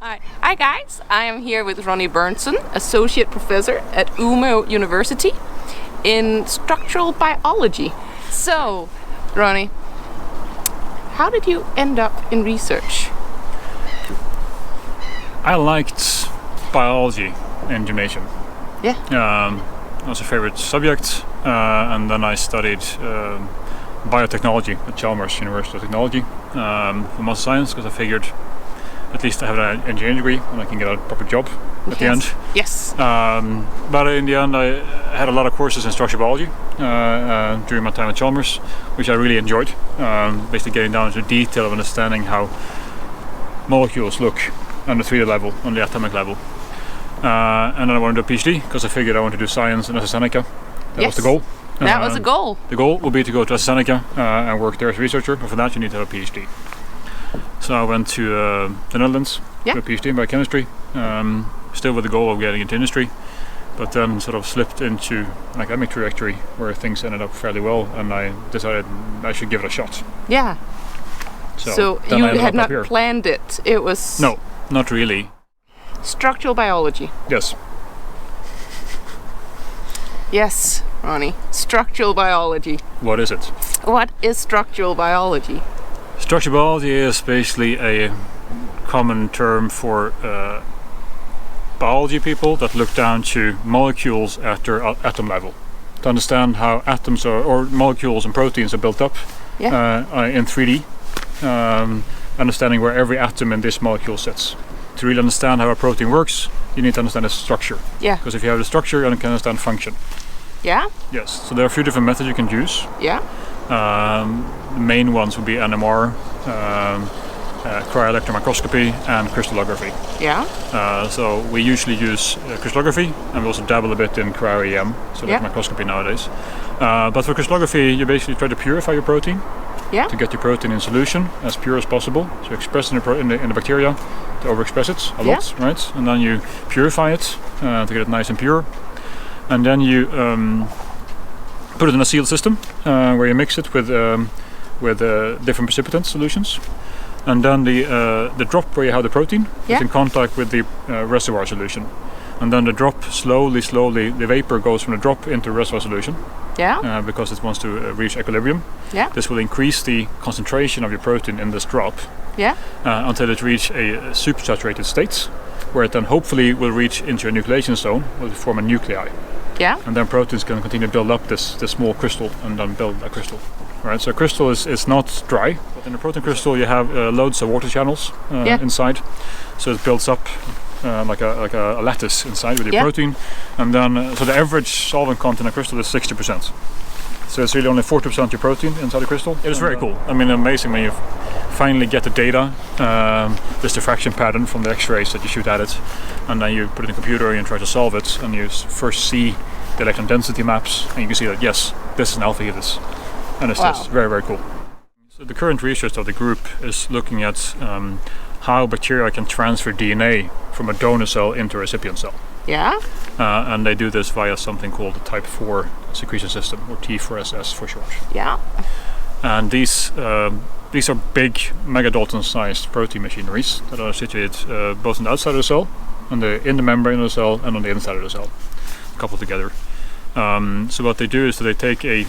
Hi guys, I am here with Ronnie Berntsson, Associate Professor at Umeå University in Structural Biology. So, Ronnie, how did you end up in research? I liked biology in gymnasium. Yeah. It was a favorite subject, and then I studied biotechnology at Chalmers University of Technology for master science, because I figured at least I have an engineering degree and I can get a proper job at the end. Yes. But in the end, I had a lot of courses in structural biology during my time at Chalmers, which I really enjoyed. Basically getting down to the detail of understanding how molecules look on the 3D level, on the atomic level. And then I wanted to do a PhD because I figured I wanted to do science in AstraZeneca. That was the goal. That was the goal. The goal would be to go to AstraZeneca and work there as a researcher, but for that you need to have a PhD. So I went to the Netherlands for a PhD in biochemistry, still with the goal of getting into industry, but then sort of slipped into an academic trajectory where things ended up fairly well, and I decided I should give it a shot. Yeah. So you had not planned it. It was... No, not really. Structural biology. Yes. Yes, Ronnie. Structural biology. What is it? What is structural biology? Structural biology is basically a common term for biology people that look down to molecules at their atom level, to understand how atoms or molecules and proteins are built up in 3D, understanding where every atom in this molecule sits. To really understand how a protein works, you need to understand its structure. Yeah. Because if you have the structure, you can understand function. Yeah? Yes. So there are a few different methods you can use. Yeah. The main ones would be NMR, cryo-electron microscopy, and crystallography. Yeah. So we usually use crystallography, and we also dabble a bit in cryo-EM, so that's microscopy nowadays. But for crystallography, you basically try to purify your protein. Yeah. To get your protein in solution as pure as possible. So you express it in the bacteria to overexpress it a lot, right? And then you purify it to get it nice and pure. And then you put it in a sealed system where you mix it with different precipitant solutions. And then the drop where you have the protein is in contact with the reservoir solution. And then the drop slowly, the vapor goes from the drop into the reservoir solution. Yeah. Because it wants to reach equilibrium. Yeah. This will increase the concentration of your protein in this drop. Yeah. Until it reaches a supersaturated state, where it then hopefully will reach into a nucleation zone, will form a nuclei. Yeah. And then proteins can continue to build up this small crystal and then build a crystal. Right. So a crystal is not dry, but in a protein crystal you have loads of water channels inside, so it builds up. Like a lattice inside with your protein, and then so the average solvent content in a crystal is 60%. So it's really only 40% of your protein inside the crystal. It is very cool. I mean, amazing when you finally get the data, this diffraction pattern from the X-rays that you shoot at it, and then you put it in a computer and you try to solve it, and you first see the electron density maps, and you can see that yes, this is an alpha helix, and it's just very, very cool. So the current research of the group is looking at how bacteria can transfer DNA from a donor cell into a recipient cell. Yeah. And they do this via something called the type 4 secretion system, or T4SS for short. Yeah. And these are big megadalton-sized protein machineries that are situated both on the outside of the cell, in the membrane of the cell, and on the inside of the cell, coupled together. So what they do is that they take a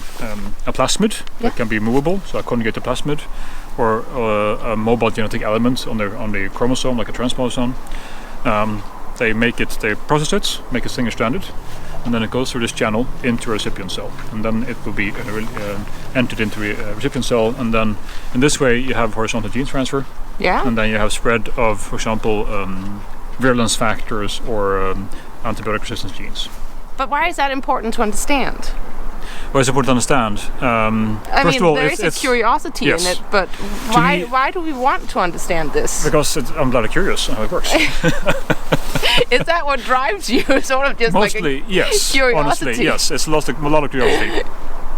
plasmid that can be movable, so a conjugated plasmid, or a mobile genetic element on the chromosome, like a transpose. They process it, make it single-stranded, and then it goes through this channel into a recipient cell, and then it will be entered into a recipient cell, and then in this way you have horizontal gene transfer, and then you have spread of, for example, virulence factors or antibiotic resistance genes. But why is that important to understand? Well, it's important to understand. First of all, there is a curiosity in it, but why do we want to understand this? Because I'm bloody curious how it works. Is that what drives you? Sort of just mostly, like a yes. curiosity? Honestly, yes. It's a lot of curiosity.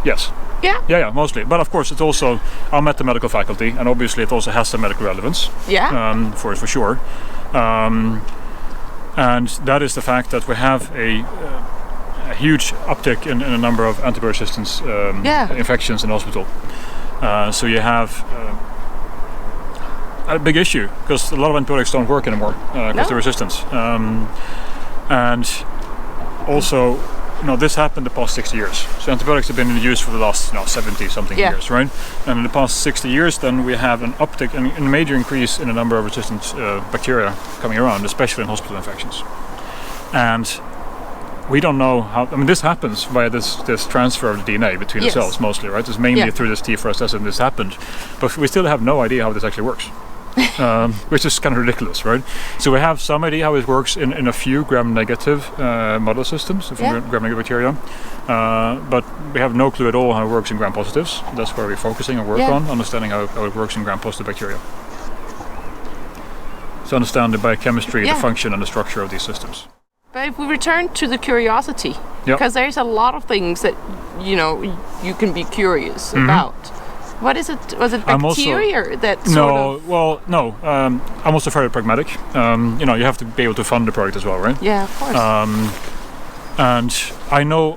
Yes. Yeah? Yeah, mostly. But of course, it's also, I'm at the medical faculty, and obviously it also has some medical relevance. Yeah. For sure. And that is the fact that we have a huge uptick in a number of antibiotic resistance infections in hospital. So you have a big issue because a lot of antibiotics don't work anymore because they're resistant. And also, this happened the past 60 years. So antibiotics have been in use for the last 70 something years, right? And in the past 60 years, then we have an uptick and a major increase in the number of resistant bacteria coming around, especially in hospital infections. And we don't know how. I mean, this happens via this transfer of the DNA between the cells mostly, right? It's mainly through this T4SS and this happened, but we still have no idea how this actually works. Which is kind of ridiculous, right? So we have some idea how it works in a few gram-negative model systems, gram-negative bacteria, but we have no clue at all how it works in gram-positives. That's where we're focusing our work on, understanding how it works in gram-positive bacteria. So understand the biochemistry, the function and the structure of these systems. But if we return to the curiosity, because there's a lot of things that, you can be curious about. What is it? Was it bacteria that sort of... Well, no. I'm also very pragmatic. You have to be able to fund the project as well, right? Yeah, of course. And I know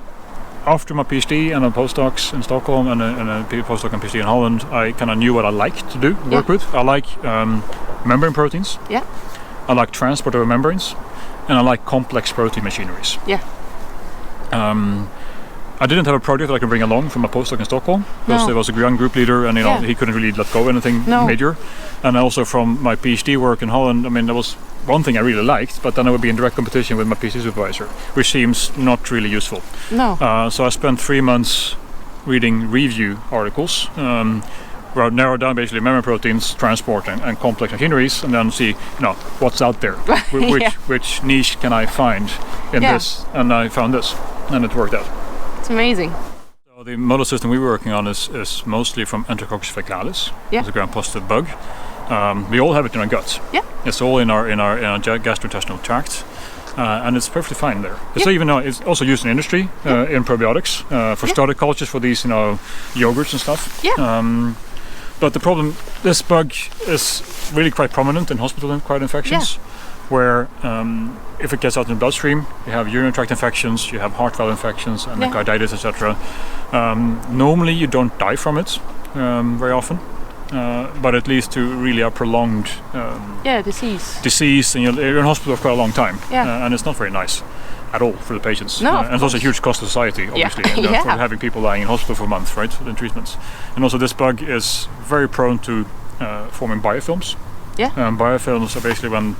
after my PhD and a postdocs in Stockholm and a postdoc and PhD in Holland, I kind of knew what I like to work with. I like membrane proteins. Yeah. I like transport over membranes, and I like complex protein machineries. Yeah. I didn't have a project that I could bring along from a postdoc in Stockholm because there was a young group leader and he couldn't really let go of anything major. And also from my PhD work in Holland, I mean, there was one thing I really liked, but then I would be in direct competition with my PhD supervisor, which seems not really useful. No. So I spent 3 months reading review articles where I narrowed down basically membrane proteins, transport and complex machineries, and then see what's out there, which niche can I find in this, and I found this, and it worked out. It's amazing. So the model system we were working on is mostly from Enterococcus faecalis. It's a gram-positive bug. We all have it in our guts. Yeah. It's all in our gastrointestinal tract, and it's perfectly fine there. It's even it's also used in industry in probiotics for starter cultures for these yogurts and stuff. Yeah. But the problem, this bug is really quite prominent in hospital-acquired infections. Where if it gets out in the bloodstream, you have urinary tract infections, you have heart valve infections, and carditis, etc. Normally, you don't die from it very often, but it leads to really a prolonged disease, and you're in hospital for quite a long time, and it's not very nice at all for the patients. No, and it's also a huge cost to society, obviously, for having people lying in hospital for months, right, in treatments. And also, this bug is very prone to forming biofilms. Biofilms are basically when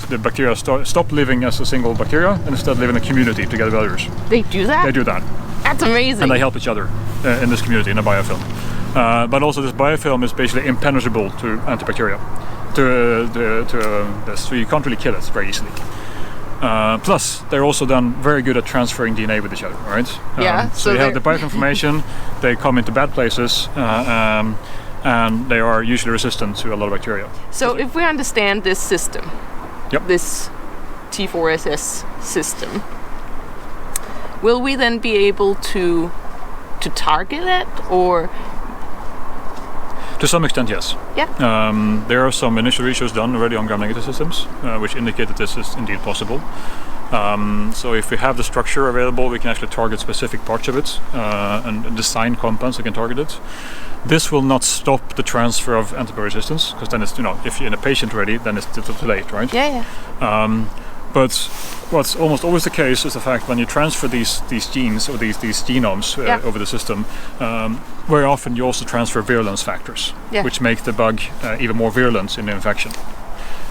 the bacteria stop living as a single bacteria and instead live in a community together with others. They do that? They do that. That's amazing. And they help each other in this community, in a biofilm. But also this biofilm is basically impenetrable to antibacteria, so you can't really kill it very easily. Plus, they're also then very good at transferring DNA with each other, right? So you have the biofilm formation, they come into bad places, and they are usually resistant to a lot of bacteria. So if we understand this system, this T4SS system, will we then be able to target it, or? To some extent, yes. Yeah. There are some initial research done already on gram-negative systems, which indicate that this is indeed possible. So if we have the structure available, we can actually target specific parts of it and design compounds that can target it. This will not stop the transfer of antibiotic resistance, because then it's, if you're in a patient already, then it's too late, right? Yeah. But what's almost always the case is the fact when you transfer these genes or these genomes over the system, very often you also transfer virulence factors, which make the bug even more virulent in the infection.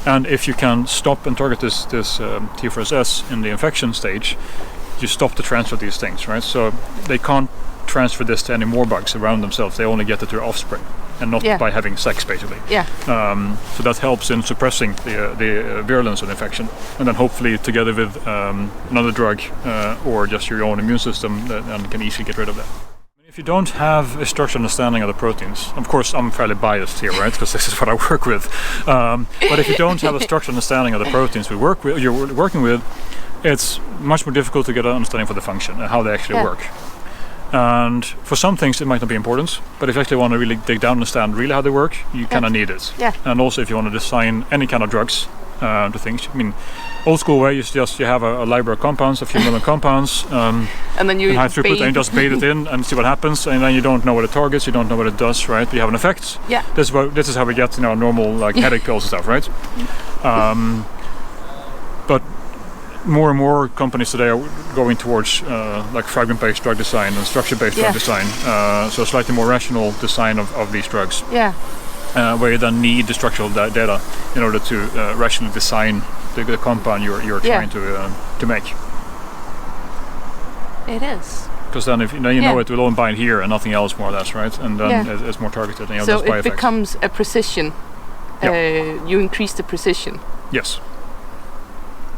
And if you can stop and target this T4SS in the infection stage, you stop the transfer of these things, right? So they can't transfer this to any more bugs around themselves. They only get it to their offspring, and not by having sex, basically. So that helps in suppressing the virulence of the infection, and then hopefully together with another drug or just your own immune system, and can easily get rid of that. If you don't have a structural understanding of the proteins, of course I'm fairly biased here, right? Because this is what I work with. But if you don't have a structural understanding of the proteins you're working with, it's much more difficult to get an understanding for the function and how they actually work. And for some things it might not be important, but if you actually want to really dig down and understand really how they work, you kind of need it. And also if you want to design any kind of drugs, to things. I mean, old school way is just you have a library of compounds, a few million compounds, and then you high throughput, and you just bathe it in and see what happens, and then you don't know what it targets, you don't know what it does, right? But you have an effect. Yeah. This is how we get normal like headache pills and stuff, right? But more and more companies today are going towards like fragment-based drug design and structure-based drug design, so slightly more rational design of these drugs. Yeah. Where you then need the structural data in order to rationally design the compound you're trying to make. It is. Because then if you know it will only bind here and nothing else, more or less, right? And then it's more targeted. And so it becomes a precision. You increase the precision. Yes.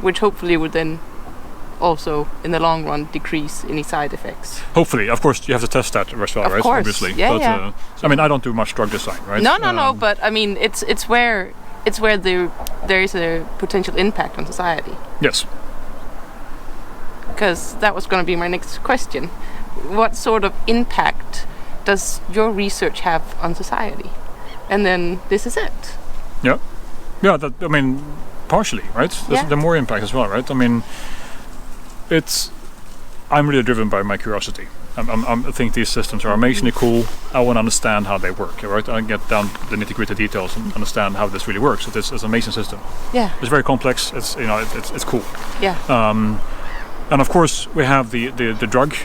Which hopefully would then also, in the long run, decrease any side effects. Hopefully, of course, you have to test that as well, of right? Course. Obviously, yeah. I mean, I don't do much drug design, right? No. But I mean, it's where there is a potential impact on society. Yes. Because that was going to be my next question. What sort of impact does your research have on society? And then this is it. Yeah. I mean, partially, right? The more impact as well, right? I mean, I'm really driven by my curiosity. I think these systems are amazingly cool. I want to understand how they work, right? I get down the nitty-gritty details and understand how this really works. It's an amazing system. Yeah. It's very complex. It's cool. Yeah. And of course, we have the drug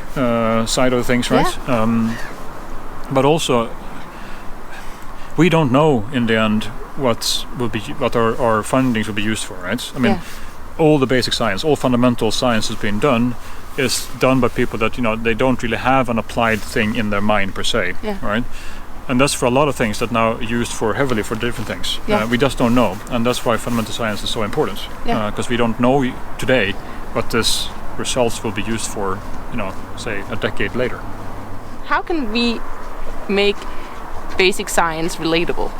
side of the things, right? Yeah. But also, we don't know in the end what our findings will be used for, right? I mean, all the basic science, all fundamental science has been done is done by people that they don't really have an applied thing in their mind per se, right? And that's for a lot of things that now used heavily for different things. We just don't know, and that's why fundamental science is so important, because we don't know today what this results will be used for, say a decade later. How can we make basic science relatable?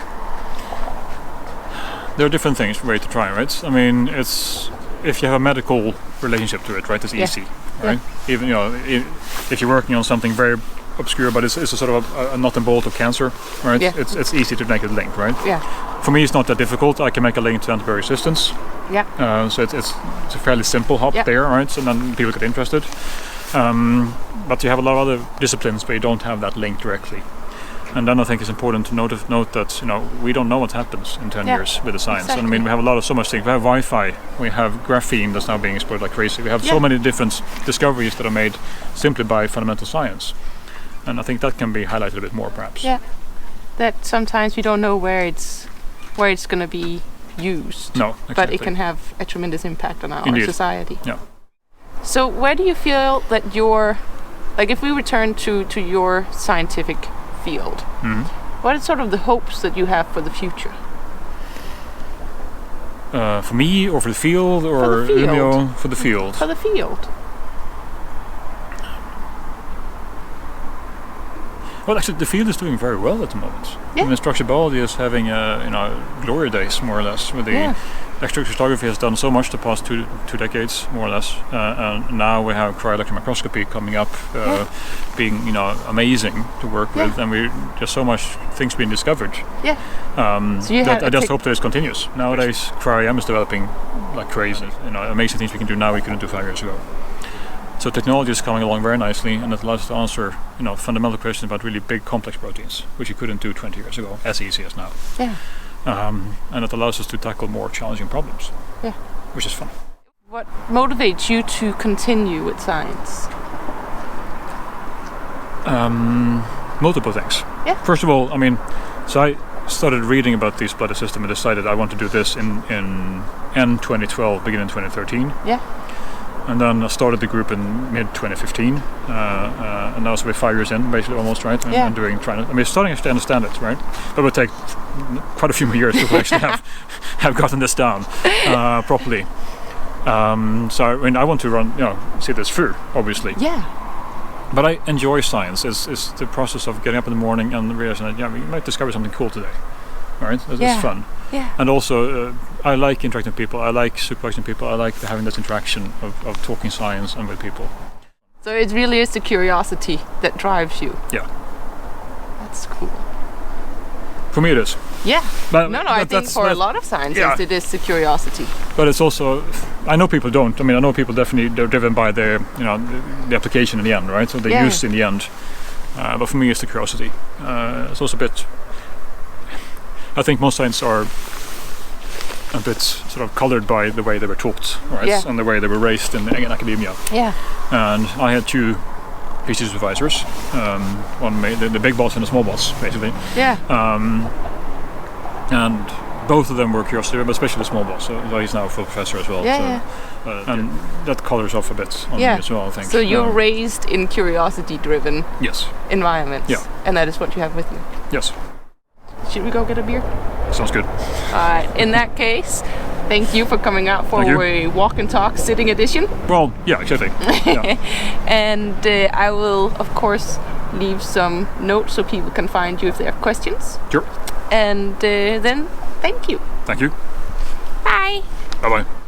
There are different way to try, right? I mean, it's if you have a medical relationship to it, right? It's easy, right? Even if you're working on something very obscure, but it's a sort of a nut and bolt of cancer, right? It's easy to make a link, right? Yeah. For me, it's not that difficult. I can make a link to antibiotic resistance. Yeah. So it's a fairly simple hop there, right? So then people get interested. But you have a lot of other disciplines where you don't have that link directly. And then I think it's important to note that we don't know what happens in 10 years with the science. Exactly. And I mean, we have so much things. We have Wi-Fi, we have graphene that's now being explored like crazy. We have so many different discoveries that are made simply by fundamental science. And I think that can be highlighted a bit more, perhaps. Yeah, that sometimes we don't know where it's going to be used. No, exactly. But it can have a tremendous impact on our society. Yeah. So where do you feel that if we return to your scientific field, what are sort of the hopes that you have for the future? For me, or for the field, or for the field. Umeå, for the field? For the field. Well, actually, the field is doing very well at the moment. Yeah. I mean, structural biology is having glory days, more or less. With the X-ray crystallography has done so much the past two decades, more or less. And now we have cryo-electron microscopy coming up, being amazing to work with, and there's so much things being discovered. Yeah. That I just hope that this continues. Nowadays, cryo-EM is developing like crazy. Amazing things we can do now we couldn't do 5 years ago. So technology is coming along very nicely, and it allows us to answer, fundamental questions about really big, complex proteins, which you couldn't do 20 years ago, as easy as now. Yeah. And it allows us to tackle more challenging problems. Yeah. Which is fun. What motivates you to continue with science? Multiple things. Yeah. First of all, so I started reading about this bloody system and decided I want to do this in end 2012, beginning 2013. Yeah. And then I started the group in mid-2015, and now it's about 5 years in, basically, almost, right? And starting to understand it, right? But it would take quite a few more years to actually have gotten this down properly. So I want to see this through, obviously. Yeah. But I enjoy science. It's the process of getting up in the morning and realizing that we might discover something cool today. All right, it's fun. Yeah. And also, I like interacting with people. I like supervising people. I like having this interaction of talking science and with people. So it really is the curiosity that drives you. Yeah. That's cool. For me, it is. Yeah. But I think for a lot of scientists, it is the curiosity. But it's also, I know people don't. I mean, I know people definitely, they're driven by the application in the end, right? So they use in the end. But for me, it's the curiosity. It's also a bit. I think most science are a bit sort of colored by the way they were taught, right? Yeah. And the way they were raised in academia. Yeah. And I had 2 PhD supervisors, one the big boss and the small boss, basically. Yeah. And both of them were curiosity, but especially the small boss. So he's now a full professor as well. Yeah. And that colors off a bit on me as well, I think. So you're raised in curiosity-driven environments. Yeah. And that is what you have with you. Yes. Should we go get a beer? Sounds good. In that case, thank you for coming out for a walk and talk sitting edition. Well, yeah, exactly. Yeah. And I will, of course, leave some notes so people can find you if they have questions. Sure. And then, thank you. Thank you. Bye. Bye-bye.